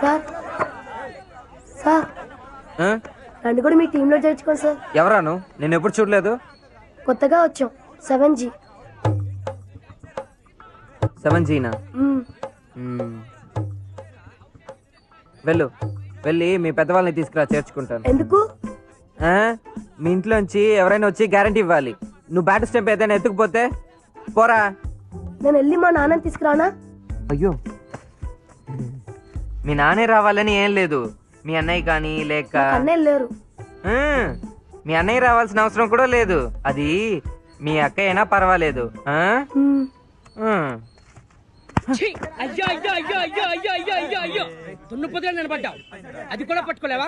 Sir sir నన్ను కూడా మీ టీంలో చేర్చుకోండి సార్. ఎవరాను? నేను ఎప్పుడు చూడలేదు. కొత్తగా వచ్చాం. 7G. 7Gనా? వెళ్ళు, వెళ్ళి మీ పెద్దవాళ్ళని తీసుకురా, చేర్చుకుంటాను. ఎందుకు? మీ ఇంట్లోంచి ఎవరైనా వచ్చి గ్యారంటీ ఇవ్వాలి. నువ్వు బ్యాట్ స్టెంప్ ఏదైనా ఎత్తుకుపోతే పోరా. నేను వెళ్ళి మా నాన్నని తీసుకురానా? అయ్యో, మీ నాన్నే రావాలని ఏం లేదు. మీ అన్నయ్య కానీ లేక అన్నయ్య లేరు. మీ అన్నయ్య రావాల్సిన అవసరం కూడా లేదు. అది మీ అక్క అయినా పర్వాలేదు. అయ్యో అయ్యో అయ్యో అయ్యో అయ్యో అయ్యో అయ్యో అయ్యో దున్నుపోతే నిలబడ్డావు, అది కూడా పట్టుకోలేవా?